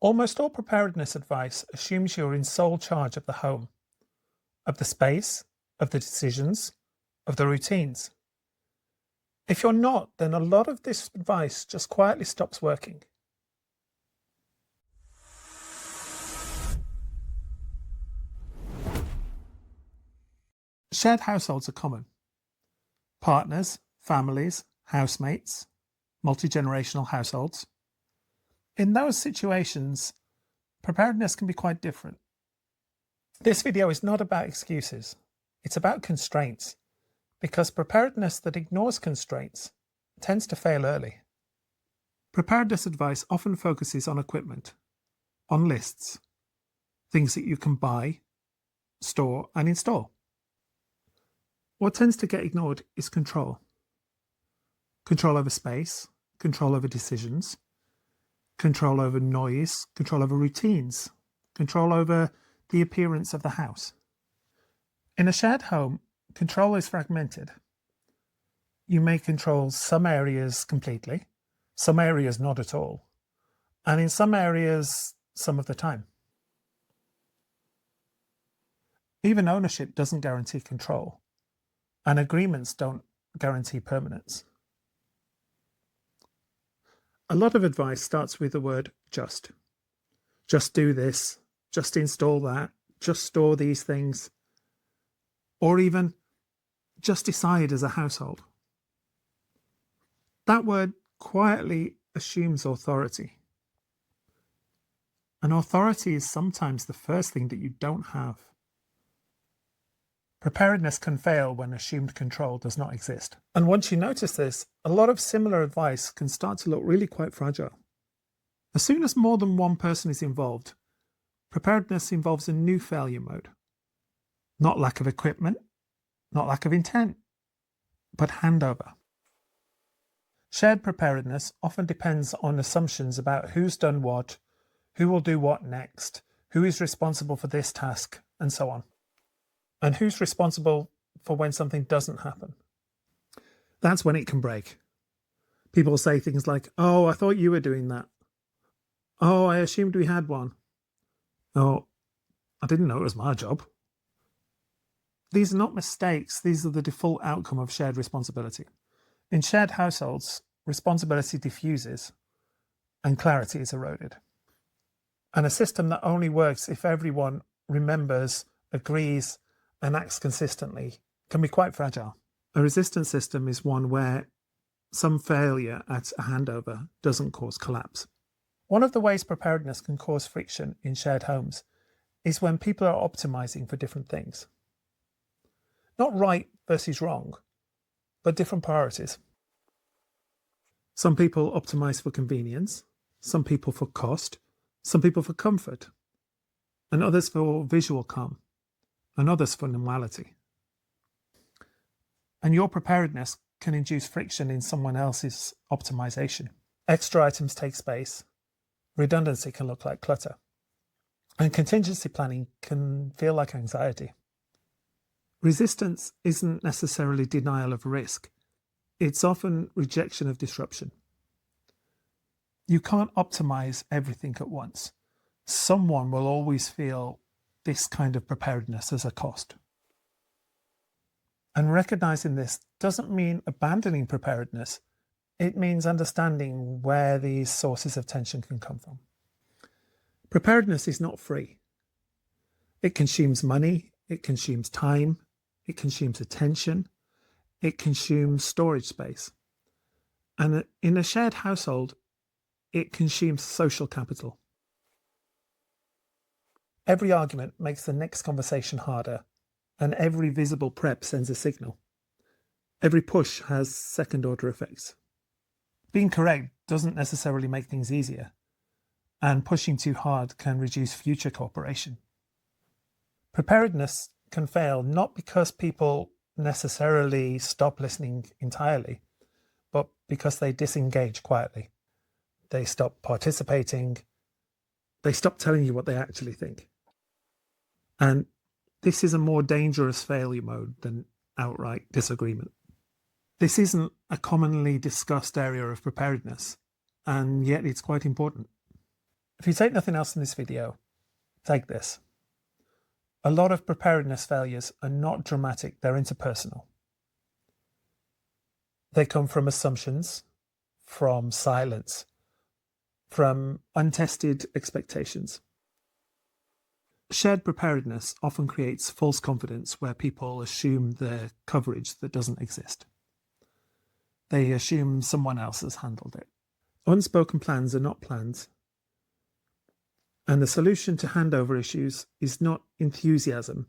Almost all preparedness advice assumes you're in sole charge of the home, of the space, of the decisions, of the routines. If you're not, then a lot of this advice just quietly stops working. Shared households are common. Partners, families, housemates, multi-generational households. In those situations, preparedness can be quite different. This video is not about excuses. It's about constraints, because preparedness that ignores constraints tends to fail early. Preparedness advice often focuses on equipment, on lists, things that you can buy, store, and install. What tends to get ignored is control. Control over space, control over decisions, control over noise, control over routines, control over the appearance of the house. In a shared home, control is fragmented. You may control some areas completely, some areas not at all, and in some areas, some of the time. Even ownership doesn't guarantee control, and agreements don't guarantee permanence. A lot of advice starts with the word just. Just do this, just install that, just store these things, or even just decide as a household. That word quietly assumes authority. And authority is sometimes the first thing that you don't have. Preparedness can fail when assumed control does not exist. And once you notice this, a lot of similar advice can start to look really quite fragile. As soon as more than one person is involved, preparedness involves a new failure mode. Not lack of equipment, not lack of intent, but handover. Shared preparedness often depends on assumptions about who's done what, who will do what next, who is responsible for this task, and so on. And who's responsible for when something doesn't happen. That's when it can break. People say things like, "Oh, I thought you were doing that. Oh, I assumed we had one. Oh, I didn't know it was my job." These are not mistakes. These are the default outcome of shared responsibility. In shared households, responsibility diffuses and clarity is eroded. And a system that only works if everyone remembers, agrees, and acts consistently can be quite fragile. A resistant system is one where some failure at a handover doesn't cause collapse. One of the ways preparedness can cause friction in shared homes is when people are optimizing for different things. Not right versus wrong, but different priorities. Some people optimize for convenience, some people for cost, some people for comfort, and others for visual calm, and others for normality. And your preparedness can induce friction in someone else's optimization. Extra items take space, redundancy can look like clutter, and contingency planning can feel like anxiety. Resistance isn't necessarily denial of risk. It's often rejection of disruption. You can't optimize everything at once. Someone will always feel this kind of preparedness as a cost. And recognizing this doesn't mean abandoning preparedness. It means understanding where these sources of tension can come from. Preparedness is not free. It consumes money, it consumes time, it consumes attention, it consumes storage space. And in a shared household, it consumes social capital. Every argument makes the next conversation harder, and every visible prep sends a signal. Every push has second-order effects. Being correct doesn't necessarily make things easier, and pushing too hard can reduce future cooperation. Preparedness can fail not because people necessarily stop listening entirely, but because they disengage quietly. They stop participating. They stop telling you what they actually think. And this is a more dangerous failure mode than outright disagreement. This isn't a commonly discussed area of preparedness, and yet it's quite important. If you take nothing else from this video, take this. A lot of preparedness failures are not dramatic, they're interpersonal. They come from assumptions, from silence, from untested expectations. Shared preparedness often creates false confidence where people assume their coverage that doesn't exist. They assume someone else has handled it. Unspoken plans are not plans. And the solution to handover issues is not enthusiasm,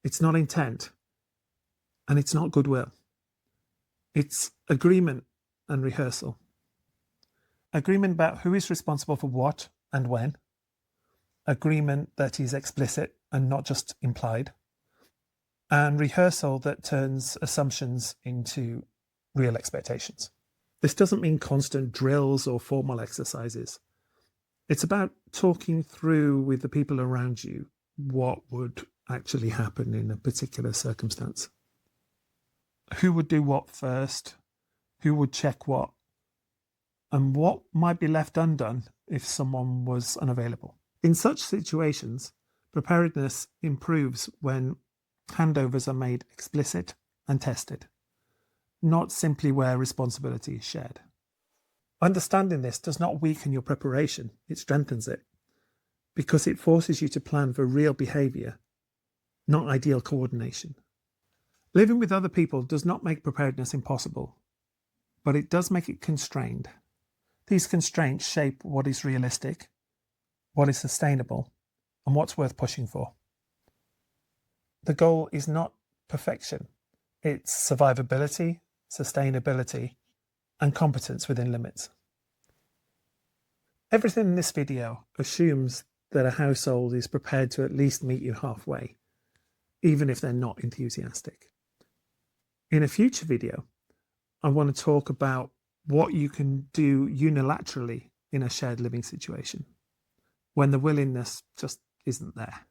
it's not intent, and it's not goodwill. It's agreement and rehearsal. Agreement about who is responsible for what and when. Agreement that is explicit and not just implied. And rehearsal that turns assumptions into real expectations. This doesn't mean constant drills or formal exercises. It's about talking through with the people around you what would actually happen in a particular circumstance. Who would do what first? Who would check what? And what might be left undone if someone was unavailable? In such situations, preparedness improves when handovers are made explicit and tested, not simply where responsibility is shared. Understanding this does not weaken your preparation, it strengthens it, because it forces you to plan for real behaviour, not ideal coordination. Living with other people does not make preparedness impossible, but it does make it constrained. These constraints shape what is realistic, what is sustainable, and what's worth pushing for. The goal is not perfection, it's survivability, sustainability, and competence within limits. Everything in this video assumes that a household is prepared to at least meet you halfway, even if they're not enthusiastic. In a future video, I want to talk about what you can do unilaterally in a shared living situation, when the willingness just isn't there.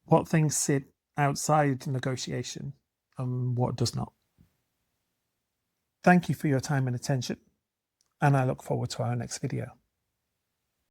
What things sit outside negotiation and what does not. Thank you for your time and attention, and I look forward to our next video.